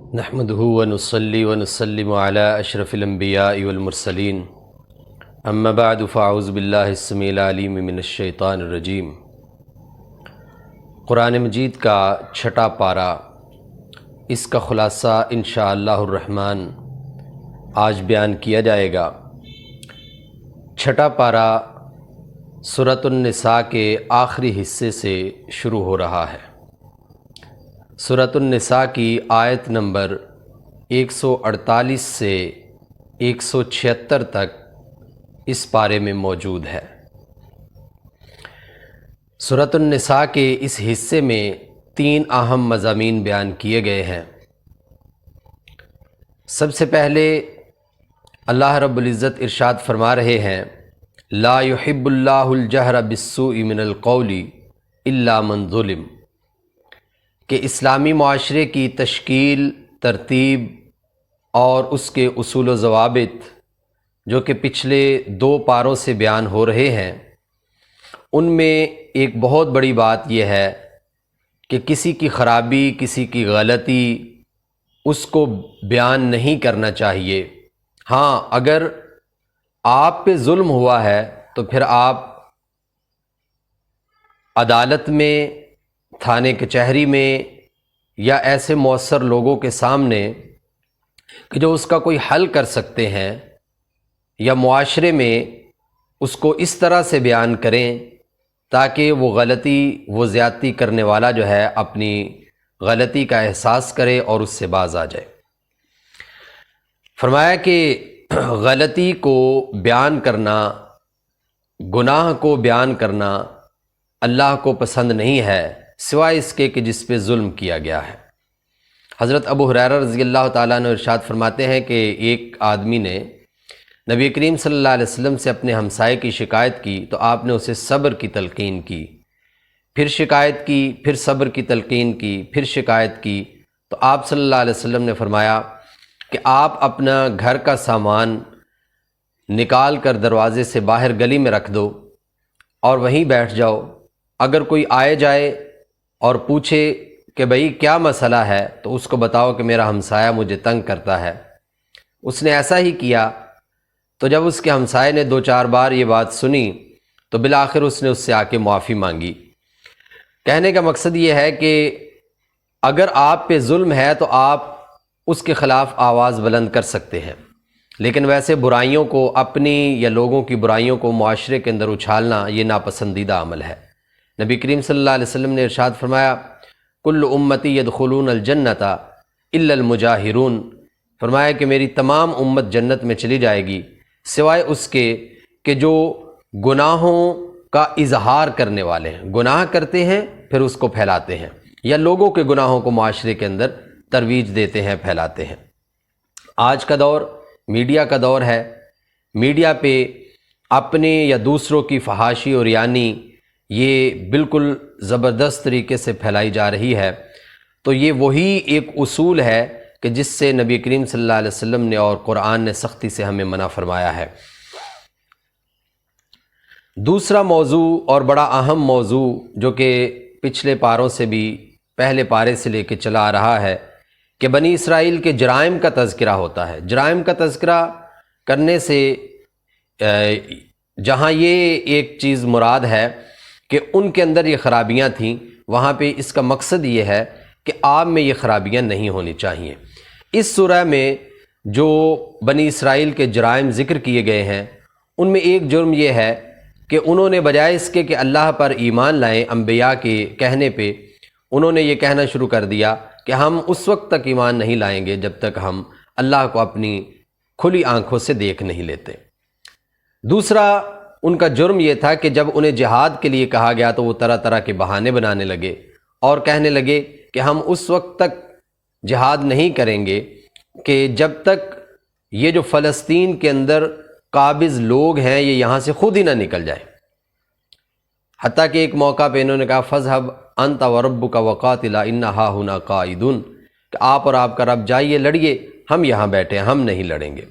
نحمده ونصلي ونسلم على اشرف الانبیاء والمرسلین اما بعد فاعوذ باللہ السمیع العلیم من الشیطان الرجیم۔ قرآن مجید کا چھٹا پارہ، اس کا خلاصہ انشاءاللہ الرحمن آج بیان کیا جائے گا۔ چھٹا پارہ سورۃ النساء کے آخری حصے سے شروع ہو رہا ہے۔ سورۃ النساء کی آیت نمبر 148 سے 176 تک اس پارے میں موجود ہے۔ سورۃ النساء کے اس حصے میں 3 اہم مضامین بیان کیے گئے ہیں۔ سب سے پہلے اللہ رب العزت ارشاد فرما رہے ہیں، لا يحب اللہ الجہر بالسوء من القول الا من ظلم، کہ اسلامی معاشرے کی تشکیل، ترتیب اور اس کے اصول و ضوابط جو کہ پچھلے 2 پاروں سے بیان ہو رہے ہیں، ان میں ایک بہت بڑی بات یہ ہے کہ کسی کی خرابی، کسی کی غلطی اس کو بیان نہیں کرنا چاہیے۔ ہاں، اگر آپ پہ ظلم ہوا ہے تو پھر آپ عدالت میں، تھانے کچہری میں یا ایسے مؤثر لوگوں کے سامنے کہ جو اس کا کوئی حل کر سکتے ہیں، یا معاشرے میں اس کو اس طرح سے بیان کریں تاکہ وہ غلطی، وہ زیادتی کرنے والا جو ہے اپنی غلطی کا احساس کرے اور اس سے باز آ جائے۔ فرمایا کہ غلطی کو بیان کرنا، گناہ کو بیان کرنا اللہ کو پسند نہیں ہے، سوائے اس کے کہ جس پہ ظلم کیا گیا ہے۔ حضرت ابو ہریرہ رضی اللہ تعالیٰ عنہ ارشاد فرماتے ہیں کہ ایک آدمی نے نبی کریم صلی اللہ علیہ وسلم سے اپنے ہمسائے کی شکایت کی تو آپ نے اسے صبر کی تلقین کی، پھر شکایت کی، پھر صبر کی تلقین کی، پھر شکایت کی، تو آپ صلی اللہ علیہ وسلم نے فرمایا کہ آپ اپنا گھر کا سامان نکال کر دروازے سے باہر گلی میں رکھ دو اور وہیں بیٹھ جاؤ۔ اگر کوئی آئے جائے اور پوچھے کہ بھئی کیا مسئلہ ہے تو اس کو بتاؤ کہ میرا ہمسایہ مجھے تنگ کرتا ہے۔ اس نے ایسا ہی کیا، تو جب اس کے ہمسائے نے 2-4 بار یہ بات سنی تو بالآخر اس نے اس سے آ کے معافی مانگی۔ کہنے کا مقصد یہ ہے کہ اگر آپ پہ ظلم ہے تو آپ اس کے خلاف آواز بلند کر سکتے ہیں، لیکن ویسے برائیوں کو، اپنی یا لوگوں کی برائیوں کو معاشرے کے اندر اچھالنا یہ ناپسندیدہ عمل ہے۔ نبی کریم صلی اللہ علیہ وسلم نے ارشاد فرمایا، کل امتی یدخلون الجنت الا المجاہرون، فرمایا کہ میری تمام امت جنت میں چلی جائے گی سوائے اس کے کہ جو گناہوں کا اظہار کرنے والے ہیں، گناہ کرتے ہیں پھر اس کو پھیلاتے ہیں، یا لوگوں کے گناہوں کو معاشرے کے اندر ترویج دیتے ہیں، پھیلاتے ہیں۔ آج کا دور میڈیا کا دور ہے، میڈیا پہ اپنے یا دوسروں کی فحاشی اور یعنی یہ بالکل زبردست طریقے سے پھیلائی جا رہی ہے۔ تو یہ وہی ایک اصول ہے کہ جس سے نبی کریم صلی اللہ علیہ وسلم نے اور قرآن نے سختی سے ہمیں منع فرمایا ہے۔ دوسرا موضوع اور اہم موضوع جو کہ پچھلے پاروں سے بھی، پہلے پارے سے لے کے چلا آ رہا ہے کہ بنی اسرائیل کے جرائم کا تذکرہ ہوتا ہے۔ جرائم کا تذکرہ کرنے سے جہاں یہ ایک چیز مراد ہے کہ ان کے اندر یہ خرابیاں تھیں، وہاں پہ اس کا مقصد یہ ہے کہ آپ میں یہ خرابیاں نہیں ہونی چاہیے۔ اس سورہ میں جو بنی اسرائیل کے جرائم ذکر کیے گئے ہیں، ان میں ایک جرم یہ ہے کہ انہوں نے بجائے اس کے کہ اللہ پر ایمان لائیں، انبیاء کے کہنے پہ انہوں نے یہ کہنا شروع کر دیا کہ ہم اس وقت تک ایمان نہیں لائیں گے جب تک ہم اللہ کو اپنی کھلی آنکھوں سے دیکھ نہیں لیتے۔ دوسرا ان کا جرم یہ تھا کہ جب انہیں جہاد کے لیے کہا گیا تو وہ طرح طرح کے بہانے بنانے لگے اور کہنے لگے کہ ہم اس وقت تک جہاد نہیں کریں گے کہ جب تک یہ جو فلسطین کے اندر قابض لوگ ہیں یہ یہاں سے خود ہی نہ نکل جائیں۔ حتیٰ کہ ایک موقع پہ انہوں نے کہا فَاذْهَبْ أَنْتَ وَرَبُّكَ وَقَاتِلَا إِنَّ هَاهُنَا قَاعِدُونَ، کہ آپ اور آپ کا رب جائیے، لڑیے، ہم یہاں بیٹھے ہیں، ہم نہیں لڑیں گے۔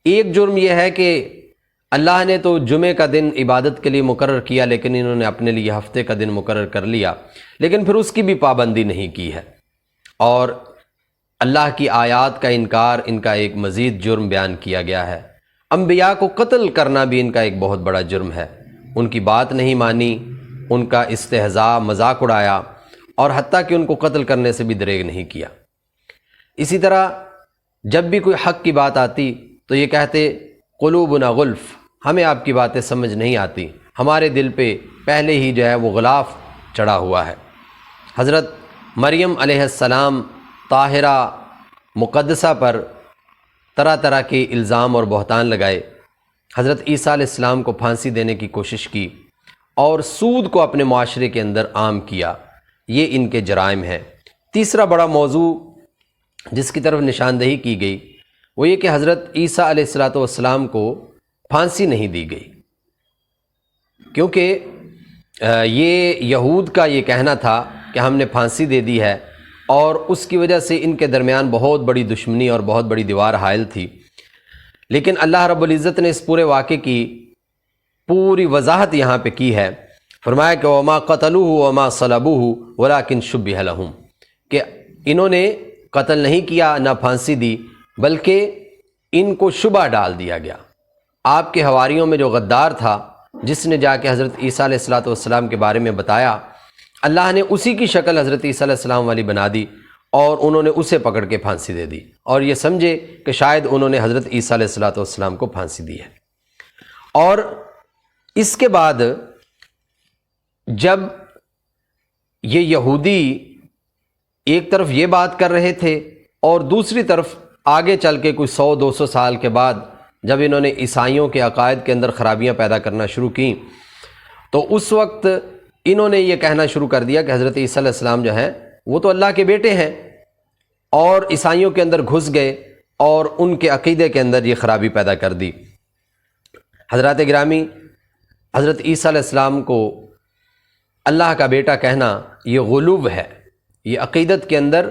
ایک جرم یہ ہے کہ اللہ نے تو جمعے کا دن عبادت کے لیے مقرر کیا، لیکن انہوں نے اپنے لیے ہفتے کا دن مقرر کر لیا، لیکن پھر اس کی بھی پابندی نہیں کی ہے۔ اور اللہ کی آیات کا انکار ان کا ایک مزید جرم بیان کیا گیا ہے۔ انبیاء کو قتل کرنا بھی ان کا ایک بہت بڑا جرم ہے۔ ان کی بات نہیں مانی، ان کا استہزاء مذاق اڑایا، اور حتیٰ کہ ان کو قتل کرنے سے بھی دریغ نہیں کیا۔ اسی طرح جب بھی کوئی حق کی بات آتی تو یہ کہتے قلوبنا غلف، ہمیں آپ کی باتیں سمجھ نہیں آتی، ہمارے دل پہ پہلے ہی جو ہے وہ غلاف چڑھا ہوا ہے۔ حضرت مریم علیہ السلام طاہرہ مقدسہ پر طرح طرح کے الزام اور بہتان لگائے، حضرت عیسیٰ علیہ السلام کو پھانسی دینے کی کوشش کی، اور سود کو اپنے معاشرے کے اندر عام کیا۔ یہ ان کے جرائم ہیں۔ تیسرا بڑا موضوع جس کی طرف نشاندہی کی گئی وہ یہ کہ حضرت عیسیٰ علیہ السلام کو پھانسی نہیں دی گئی، کیونکہ یہ یہود کا یہ کہنا تھا کہ ہم نے پھانسی دے دی ہے، اور اس کی وجہ سے ان کے درمیان بہت بڑی دشمنی اور بہت بڑی دیوار حائل تھی۔ لیکن اللہ رب العزت نے اس پورے واقعے کی پوری وضاحت یہاں پہ کی ہے۔ فرمایا کہ وما قتلوہ وما صلبوہ ولکن شبہ لہم، کہ انہوں نے قتل نہیں کیا نہ پھانسی دی، بلکہ ان کو شبہ ڈال دیا گیا۔ آپ کے حواریوں میں جو غدار تھا، جس نے جا کے حضرت عیسیٰ علیہ السلام کے بارے میں بتایا، اللہ نے اسی کی شکل حضرت عیسیٰ علیہ السلام والی بنا دی، اور انہوں نے اسے پکڑ کے پھانسی دے دی، اور یہ سمجھے کہ شاید انہوں نے حضرت عیسیٰ علیہ السلام کو پھانسی دی ہے۔ اور اس کے بعد جب یہ یہودی ایک طرف یہ بات کر رہے تھے، اور دوسری طرف آگے چل کے کوئی 100-200 سال کے بعد جب انہوں نے عیسائیوں کے عقائد کے اندر خرابیاں پیدا کرنا شروع کیں، تو اس وقت انہوں نے یہ کہنا شروع کر دیا کہ حضرت عیسیٰ علیہ السلام جو ہیں وہ تو اللہ کے بیٹے ہیں، اور عیسائیوں کے اندر گھس گئے اور ان کے عقیدے کے اندر یہ خرابی پیدا کر دی۔ حضرات گرامی، حضرت عیسیٰ علیہ السلام کو اللہ کا بیٹا کہنا یہ غلو ہے، یہ عقیدت کے اندر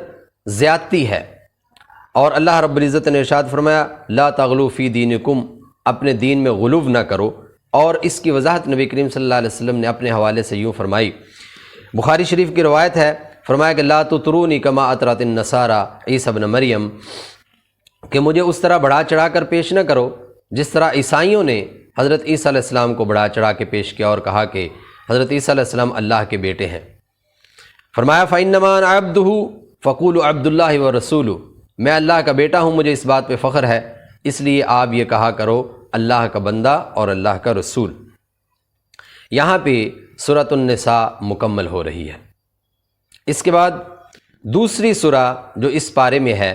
زیادتی ہے، اور اللہ رب العزت نے ارشاد فرمایا لا تغلو فی دینکم، اپنے دین میں غلو نہ کرو، اور اس کی وضاحت نبی کریم صلی اللہ علیہ وسلم نے اپنے حوالے سے یوں فرمائی۔ بخاری شریف کی روایت ہے، فرمایا کہ لا تطرونی کما اطرت النصارى عیسی ابن مریم، کہ مجھے اس طرح بڑھا چڑھا کر پیش نہ کرو جس طرح عیسائیوں نے حضرت عیسیٰ علیہ السلام کو بڑھا چڑھا کے پیش کیا اور کہا کہ حضرت عیسیٰ علیہ السلام اللہ کے بیٹے ہیں۔ فرمایا فإنما أنا عبدہ فقولوا عبد اللہ ورسولہ، میں اللہ کا بیٹا ہوں، مجھے اس بات پہ فخر ہے، اس لیے آپ یہ کہا کرو اللہ کا بندہ اور اللہ کا رسول۔ یہاں پہ سورۃ النساء مکمل ہو رہی ہے۔ اس کے بعد دوسری سورہ جو اس پارے میں ہے،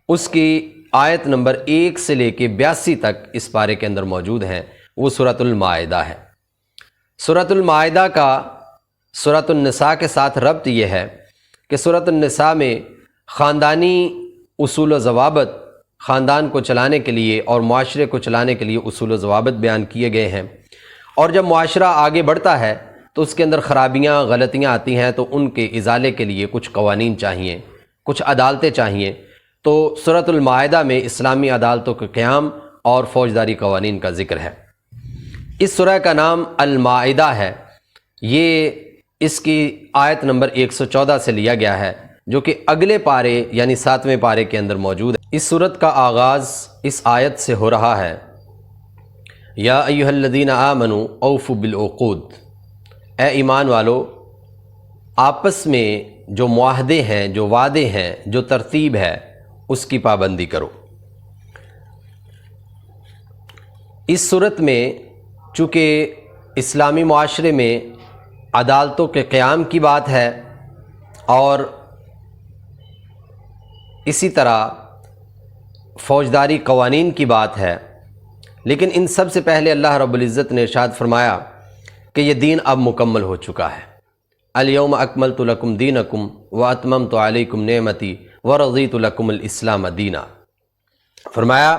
اس کی آیت نمبر 1 سے لے کے 82 تک اس پارے کے اندر موجود ہیں، وہ سورۃ المائدہ ہے۔ سورۃ المائدہ کا سورۃ النساء کے ساتھ ربط یہ ہے کہ سورۃ النساء میں خاندانی اصول و ضوابط، خاندان کو چلانے کے لیے اور معاشرے کو چلانے کے لیے اصول و ضوابط بیان کیے گئے ہیں، اور جب معاشرہ آگے بڑھتا ہے تو اس کے اندر خرابیاں غلطیاں آتی ہیں، تو ان کے ازالے کے لیے کچھ قوانین چاہیے، کچھ عدالتیں چاہیے۔ تو سورۃ المائدہ میں اسلامی عدالتوں کے قیام اور فوجداری قوانین کا ذکر ہے۔ اس سورہ کا نام المائدہ ہے، یہ اس کی آیت نمبر 114 سے لیا گیا ہے، جو کہ اگلے پارے یعنی 7ویں پارے کے اندر موجود ہے۔ اس سورت کا آغاز اس آیت سے ہو رہا ہے، یا ایھا الذین آمنوا اوفوا بالعقود، اے ایمان والو آپس میں جو معاہدے ہیں، جو وعدے ہیں، جو ترتیب ہے، اس کی پابندی کرو۔ اس صورت میں چونکہ اسلامی معاشرے میں عدالتوں کے قیام کی بات ہے، اور اسی طرح فوجداری قوانین کی بات ہے، لیکن ان سب سے پہلے اللہ رب العزت نے ارشاد فرمایا کہ یہ دین اب مکمل ہو چکا ہے۔ الیوم اکملت لکم دینکم واتممت علیکم نعمتی ورضیت لکم الاسلام دینا۔ فرمایا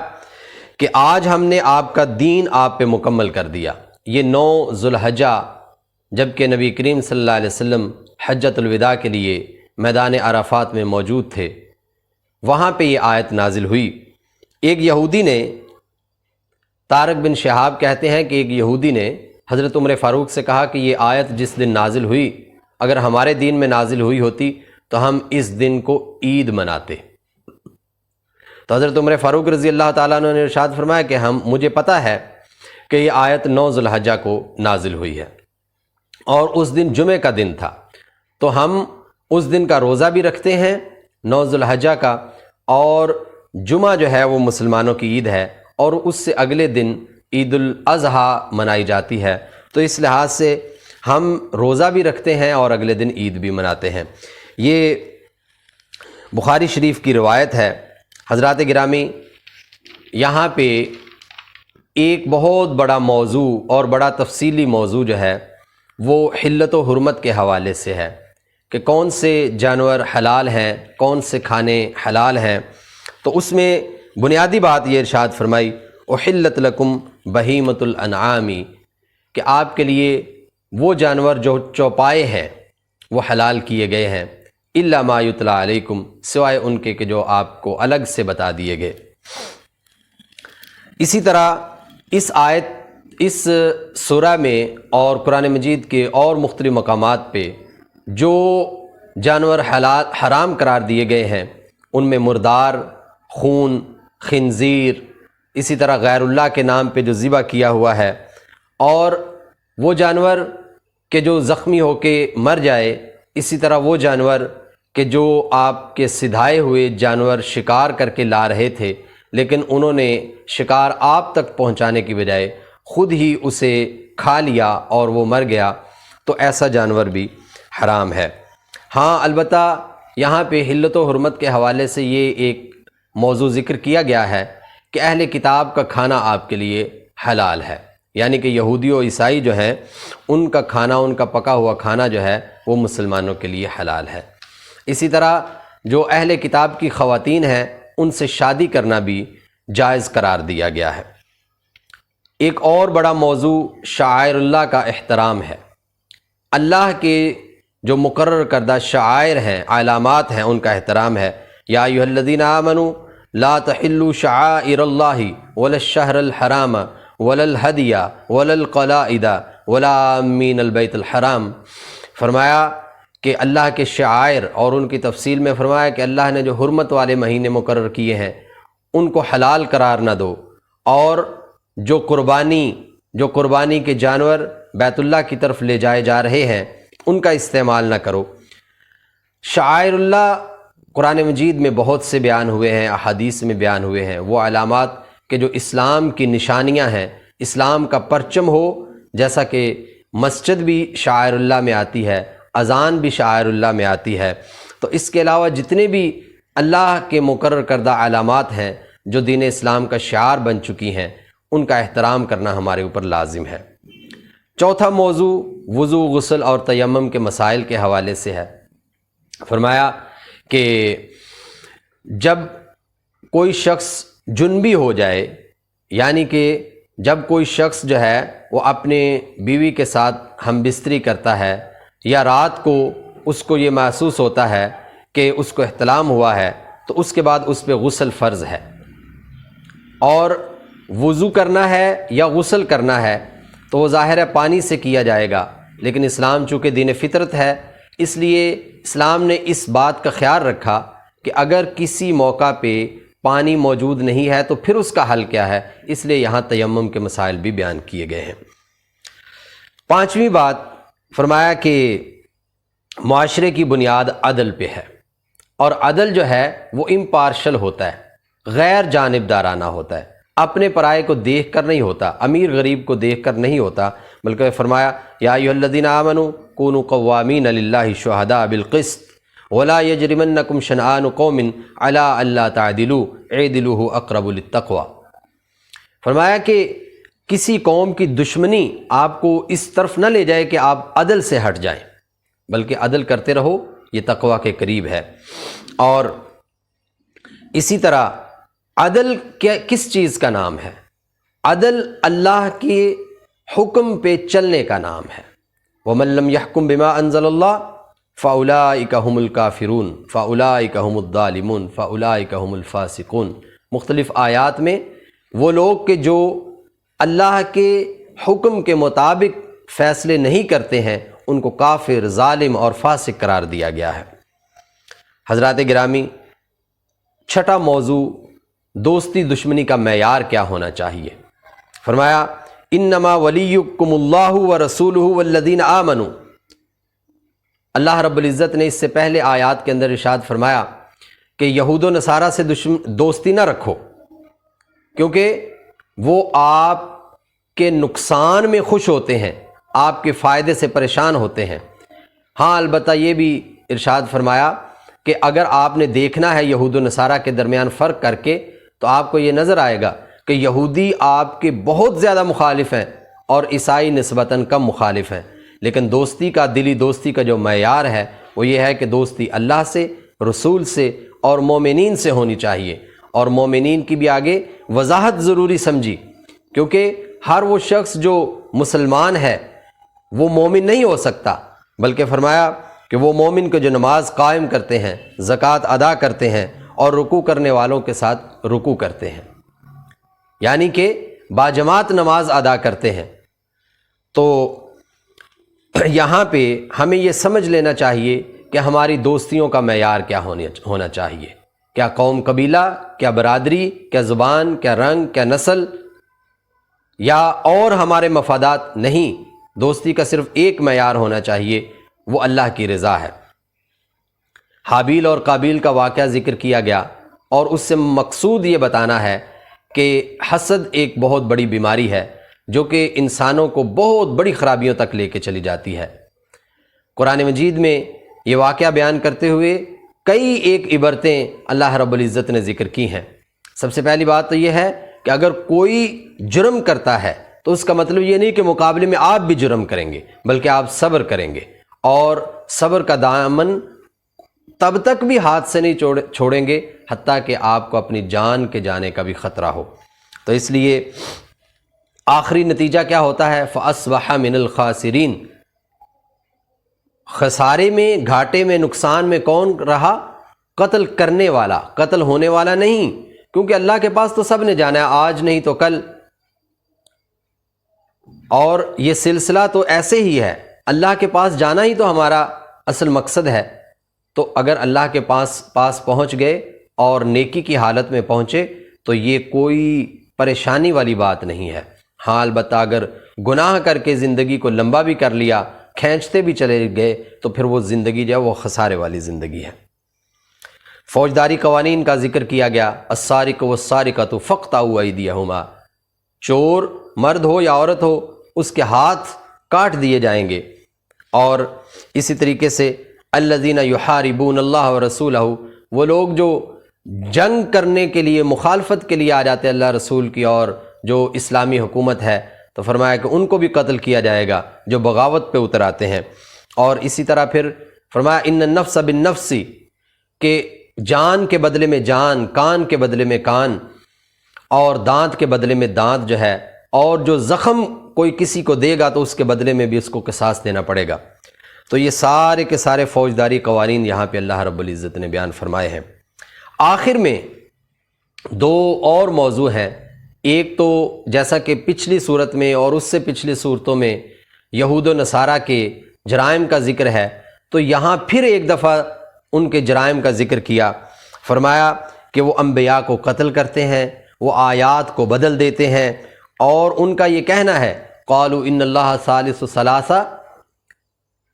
کہ آج ہم نے آپ کا دین آپ پہ مکمل کر دیا۔ یہ 9 ذوالحجہ جب کہ نبی کریم صلی اللہ علیہ وسلم حجۃ الوداع کے لیے میدان عرفات میں موجود تھے، وہاں پہ یہ آیت نازل ہوئی۔ ایک یہودی نے، طارق بن شہاب کہتے ہیں کہ ایک یہودی نے حضرت عمر فاروق سے کہا کہ یہ آیت جس دن نازل ہوئی، اگر ہمارے دین میں نازل ہوئی ہوتی تو ہم اس دن کو عید مناتے۔ تو حضرت عمر فاروق رضی اللہ تعالیٰ عنہ نے ارشاد فرمایا کہ مجھے پتہ ہے کہ یہ آیت 9 ذو الحجہ کو نازل ہوئی ہے اور اس دن جمعہ کا دن تھا، تو ہم اس دن کا روزہ بھی رکھتے ہیں 9 ذو الحجہ کا، اور جمعہ جو ہے وہ مسلمانوں کی عید ہے اور اس سے اگلے دن عید الاضحیٰ منائی جاتی ہے، تو اس لحاظ سے ہم روزہ بھی رکھتے ہیں اور اگلے دن عید بھی مناتے ہیں۔ یہ بخاری شریف کی روایت ہے۔ حضرات گرامی، یہاں پہ ایک بہت بڑا موضوع اور بڑا تفصیلی موضوع جو ہے وہ حلت و حرمت کے حوالے سے ہے کہ کون سے جانور حلال ہیں، کون سے کھانے حلال ہیں۔ تو اس میں بنیادی بات یہ ارشاد فرمائی احلت لکم بہیمۃ الانعام، کہ آپ کے لیے وہ جانور جو چوپائے ہیں وہ حلال کیے گئے ہیں، الا ما یتلی علیکم، سوائے ان کے کہ جو آپ کو الگ سے بتا دیے گئے۔ اسی طرح اس سورہ میں اور قرآن مجید کے اور مختلف مقامات پہ جو جانور حرام قرار دیے گئے ہیں ان میں مردار، خون، خنزیر، اسی طرح غیر اللہ کے نام پہ جو ذبح کیا ہوا ہے، اور وہ جانور کہ جو زخمی ہو کے مر جائے، اسی طرح وہ جانور کہ جو آپ کے سدھائے ہوئے جانور شکار کر کے لا رہے تھے لیکن انہوں نے شکار آپ تک پہنچانے کی بجائے خود ہی اسے کھا لیا اور وہ مر گیا، تو ایسا جانور بھی حرام ہے۔ ہاں البتہ یہاں پہ حلت و حرمت کے حوالے سے یہ ایک موضوع ذکر کیا گیا ہے کہ اہل کتاب کا کھانا آپ کے لیے حلال ہے، یعنی کہ یہودی و عیسائی جو ہیں ان کا کھانا، ان کا پکا ہوا کھانا جو ہے وہ مسلمانوں کے لیے حلال ہے۔ اسی طرح جو اہل کتاب کی خواتین ہیں ان سے شادی کرنا بھی جائز قرار دیا گیا ہے۔ ایک اور بڑا موضوع شعائر اللہ کا احترام ہے۔ اللہ کے جو مقرر کردہ شعائر ہیں، علامات ہیں، ان کا احترام ہے۔ یا ایھا الذین آمنوا لا تحلوا شعائر اللہ ولا الشہر الحرام ولا الہدی ولا القلائد ولا آمین البیت الحرام۔ فرمایا کہ اللہ کے شعائر، اور ان کی تفصیل میں فرمایا کہ اللہ نے جو حرمت والے مہینے مقرر کیے ہیں ان کو حلال قرار نہ دو، اور جو قربانی کے جانور بیت اللہ کی طرف لے جائے جا رہے ہیں ان کا استعمال نہ کرو۔ شعائر اللہ قرآن مجید میں بہت سے بیان ہوئے ہیں، احادیث میں بیان ہوئے ہیں، وہ علامات کہ جو اسلام کی نشانیاں ہیں، اسلام کا پرچم ہو، جیسا کہ مسجد بھی شعائر اللہ میں آتی ہے، اذان بھی شعائر اللہ میں آتی ہے، تو اس کے علاوہ جتنے بھی اللہ کے مقرر کردہ علامات ہیں جو دین اسلام کا شعار بن چکی ہیں ان کا احترام کرنا ہمارے اوپر لازم ہے۔ چوتھا موضوع وضو، غسل اور تیمم کے مسائل کے حوالے سے ہے۔ فرمایا کہ جب کوئی شخص جنبی ہو جائے، یعنی کہ جب کوئی شخص جو ہے وہ اپنے بیوی کے ساتھ ہم بستری کرتا ہے یا رات کو اس کو یہ محسوس ہوتا ہے کہ اس کو احتلام ہوا ہے، تو اس کے بعد اس پہ غسل فرض ہے، اور وضو کرنا ہے یا غسل کرنا ہے تو وہ ظاہر ہے پانی سے کیا جائے گا، لیکن اسلام چونکہ دین فطرت ہے اس لیے اسلام نے اس بات کا خیال رکھا کہ اگر کسی موقع پہ پانی موجود نہیں ہے تو پھر اس کا حل کیا ہے، اس لیے یہاں تیمم کے مسائل بھی بیان کیے گئے ہیں۔ پانچویں بات فرمایا کہ معاشرے کی بنیاد عدل پہ ہے، اور عدل جو ہے وہ امپارشل ہوتا ہے، غیر جانبدارانہ ہوتا ہے، اپنے پرائے کو دیکھ کر نہیں ہوتا، امیر غریب کو دیکھ کر نہیں ہوتا، بلکہ فرمایا یا ایھا الذین آمنوا کونوا قوامین للہ شہداء بالقسط ولا یجرمنکم شنآن قوم علی الا تعدلوا اعدلوا هو اقرب للتقوی۔ فرمایا کہ کسی قوم کی دشمنی آپ کو اس طرف نہ لے جائے کہ آپ عدل سے ہٹ جائیں، بلکہ عدل کرتے رہو، یہ تقوی کے قریب ہے۔ اور اسی طرح عدل کس چیز کا نام ہے؟ عدل اللہ کے حکم پہ چلنے کا نام ہے۔ وَمَن لَّمْ يَحْكُم بِمَا أَنزَلَ اللَّهُ فَأُولَٰئِكَ هُمُ الْكَافِرُونَ فَأُولَٰئِكَ هُمُ الظَّالِمُونَ فَأُولَٰئِكَ هُمُ الْفَاسِقُونَ۔ مختلف آیات میں وہ لوگ کہ جو اللہ کے حکم کے مطابق فیصلے نہیں کرتے ہیں ان کو کافر، ظالم اور فاسق قرار دیا گیا ہے۔ حضرات گرامی، چھٹا موضوع دوستی دشمنی کا معیار کیا ہونا چاہیے۔ فرمایا انما ولیکم اللہ ورسولہ والذین آمنوا۔ اللہ رب العزت نے اس سے پہلے آیات کے اندر ارشاد فرمایا کہ یہود و نصارہ سے دوستی نہ رکھو، کیونکہ وہ آپ کے نقصان میں خوش ہوتے ہیں، آپ کے فائدے سے پریشان ہوتے ہیں۔ ہاں البتہ یہ بھی ارشاد فرمایا کہ اگر آپ نے دیکھنا ہے یہود و نصارہ کے درمیان فرق کر کے، تو آپ کو یہ نظر آئے گا کہ یہودی آپ کے بہت زیادہ مخالف ہیں اور عیسائی نسبتاً کم مخالف ہیں، لیکن دوستی کا، دلی دوستی کا جو معیار ہے وہ یہ ہے کہ دوستی اللہ سے، رسول سے اور مومنین سے ہونی چاہیے۔ اور مومنین کی بھی آگے وضاحت ضروری سمجھی، کیونکہ ہر وہ شخص جو مسلمان ہے وہ مومن نہیں ہو سکتا، بلکہ فرمایا کہ وہ مومن کو جو نماز قائم کرتے ہیں، زکوٰۃ ادا کرتے ہیں اور رکوع کرنے والوں کے ساتھ رکوع کرتے ہیں، یعنی کہ باجماعت نماز ادا کرتے ہیں۔ تو یہاں پہ ہمیں یہ سمجھ لینا چاہیے کہ ہماری دوستیوں کا معیار کیا ہونا چاہیے۔ کیا قوم قبیلہ، کیا برادری، کیا زبان، کیا رنگ، کیا نسل یا اور ہمارے مفادات؟ نہیں، دوستی کا صرف ایک معیار ہونا چاہیے، وہ اللہ کی رضا ہے۔ حابیل اور قابیل کا واقعہ ذکر کیا گیا، اور اس سے مقصود یہ بتانا ہے کہ حسد ایک بہت بڑی بیماری ہے جو کہ انسانوں کو بہت بڑی خرابیوں تک لے کے چلی جاتی ہے۔ قرآن مجید میں یہ واقعہ بیان کرتے ہوئے کئی ایک عبرتیں اللہ رب العزت نے ذکر کی ہیں۔ سب سے پہلی بات تو یہ ہے کہ اگر کوئی جرم کرتا ہے تو اس کا مطلب یہ نہیں کہ مقابلے میں آپ بھی جرم کریں گے، بلکہ آپ صبر کریں گے، اور صبر کا دامن تب تک بھی ہاتھ سے نہیں چھوڑیں گے حتیٰ کہ آپ کو اپنی جان کے جانے کا بھی خطرہ ہو۔ تو اس لیے آخری نتیجہ کیا ہوتا ہے؟ فَأَصْبَحَ مِنَ الْخَاسِرِينَ۔ خسارے میں، گھاٹے میں، نقصان میں کون رہا؟ قتل کرنے والا، قتل ہونے والا نہیں، کیونکہ اللہ کے پاس تو سب نے جانا ہے، آج نہیں تو کل، اور یہ سلسلہ تو ایسے ہی ہے، اللہ کے پاس جانا ہی تو ہمارا اصل مقصد ہے۔ تو اگر اللہ کے پاس پہنچ گئے اور نیکی کی حالت میں پہنچے تو یہ کوئی پریشانی والی بات نہیں ہے۔ ہاں البتہ اگر گناہ کر کے زندگی کو لمبا بھی کر لیا، کھینچتے بھی چلے گئے، تو پھر وہ زندگی جو ہے وہ خسارے والی زندگی ہے۔ فوجداری قوانین کا ذکر کیا گیا، السارق والسارقۃ فاقطعوا ایدیہما، چور مرد ہو یا عورت ہو اس کے ہاتھ کاٹ دیے جائیں گے۔ اور اسی طریقے سے الذین یحاربون اللہ ورسولہ، وہ لوگ جو جنگ کرنے کے لیے، مخالفت کے لیے آ جاتے ہیں اللہ رسول کی اور جو اسلامی حکومت ہے، تو فرمایا کہ ان کو بھی قتل کیا جائے گا جو بغاوت پہ اتر آتے ہیں۔ اور اسی طرح پھر فرمایا ان النفس بالنفس، کہ جان کے بدلے میں جان، کان کے بدلے میں کان، اور دانت کے بدلے میں دانت جو ہے، اور جو زخم کوئی کسی کو دے گا تو اس کے بدلے میں بھی اس کو قصاص دینا پڑے گا۔ تو یہ سارے کے سارے فوجداری قوانین یہاں پہ اللہ رب العزت نے بیان فرمائے ہیں۔ آخر میں دو اور موضوع ہیں، ایک تو جیسا کہ پچھلی صورت میں اور اس سے پچھلی صورتوں میں یہود و نصارہ کے جرائم کا ذکر ہے، تو یہاں پھر ایک دفعہ ان کے جرائم کا ذکر کیا۔ فرمایا کہ وہ انبیاء کو قتل کرتے ہیں، وہ آیات کو بدل دیتے ہیں، اور ان کا یہ کہنا ہے قالوا ان اللہ ثالث ثلاثہ،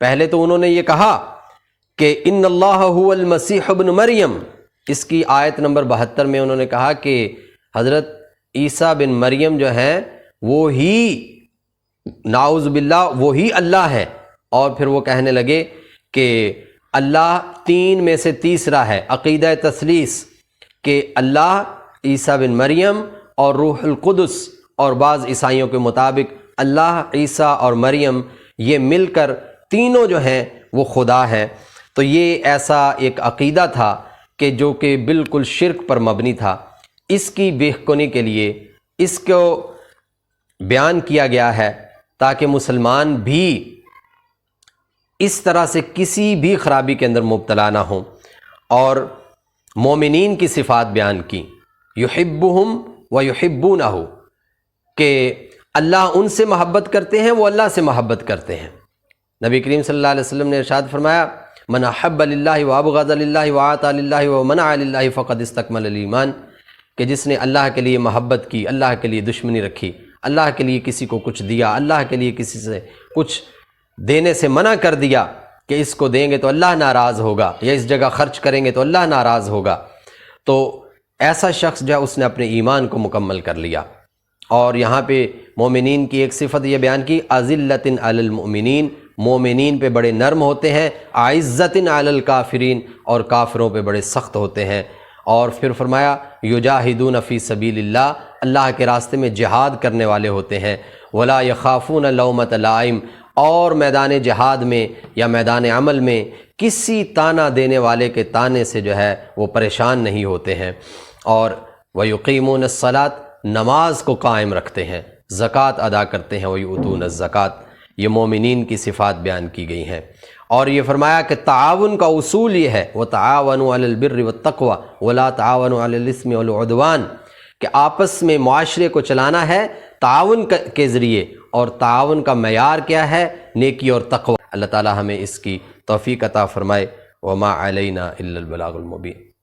پہلے تو انہوں نے یہ کہا کہ ان اللہ هو المسیح ابن مریم، اس کی آیت نمبر 72 میں انہوں نے کہا کہ حضرت عیسیٰ بن مریم جو ہیں وہی، نعوذ باللہ، وہی اللہ ہے۔ اور پھر وہ کہنے لگے کہ اللہ تین میں سے تیسرا ہے، عقیدہ تثلیث، کہ اللہ، عیسیٰ بن مریم اور روح القدس، اور بعض عیسائیوں کے مطابق اللہ، عیسیٰ اور مریم یہ مل کر تینوں جو ہیں وہ خدا ہیں۔ تو یہ ایسا ایک عقیدہ تھا کہ جو کہ بالکل شرک پر مبنی تھا۔ اس کی بہکنی کے لیے اس کو بیان کیا گیا ہے تاکہ مسلمان بھی اس طرح سے کسی بھی خرابی کے اندر مبتلا نہ ہوں، اور مومنین کی صفات بیان کی، یحبہم ویحبونہ، کہ اللہ ان سے محبت کرتے ہیں، وہ اللہ سے محبت کرتے ہیں۔ نبی کریم صلی اللہ علیہ وسلم نے ارشاد فرمایا من احب للہ وابغض للہ وعطى للہ ومنع للہ فقد استکمل الایمان، کہ جس نے اللہ کے لیے محبت کی، اللہ کے لیے دشمنی رکھی، اللہ کے لیے کسی کو کچھ دیا، اللہ کے لیے کسی سے کچھ دینے سے منع کر دیا کہ اس کو دیں گے تو اللہ ناراض ہوگا، یا اس جگہ خرچ کریں گے تو اللہ ناراض ہوگا، تو ایسا شخص جو ہے اس نے اپنے ایمان کو مکمل کر لیا۔ اور یہاں پہ مومنین کی ایک صفت یہ بیان کی، اذلۃ علی المؤمنین، مومنین پہ بڑے نرم ہوتے ہیں، اعزۃ علی الکافرین، اور کافروں پہ بڑے سخت ہوتے ہیں۔ اور پھر فرمایا یجاہدون فی سبیل اللہ، اللہ کے راستے میں جہاد کرنے والے ہوتے ہیں، ولا یخافون لومۃ لائم، اور میدان جہاد میں یا میدان عمل میں کسی تانا دینے والے کے تانے سے جو ہے وہ پریشان نہیں ہوتے ہیں۔ اور وَيُقِيمُونَ الصَّلَاةَ، نماز کو قائم رکھتے ہیں، زکوٰۃ ادا کرتے ہیں، وَيُؤْتُونَ الزَّكَاةَ، یہ مومنین کی صفات بیان کی گئی ہیں۔ اور یہ فرمایا کہ تعاون کا اصول یہ ہے، وَتَعَاوَنُوا عَلَى الْبِرِّ وَالتَّقْوَى وَلَا تَعَاوَنُوا عَلَى الْإِثْمِ وَالْعُدْوَانِ، کہ آپس میں معاشرے کو چلانا ہے تعاون کے ذریعے، اور تعاون کا معیار کیا ہے؟ نیکی اور تقوی۔ اللہ تعالی ہمیں اس کی توفیق عطا فرمائے۔ وَمَا عَلَيْنَا إِلَّا الْبَلَاغُ الْمُبِينُ۔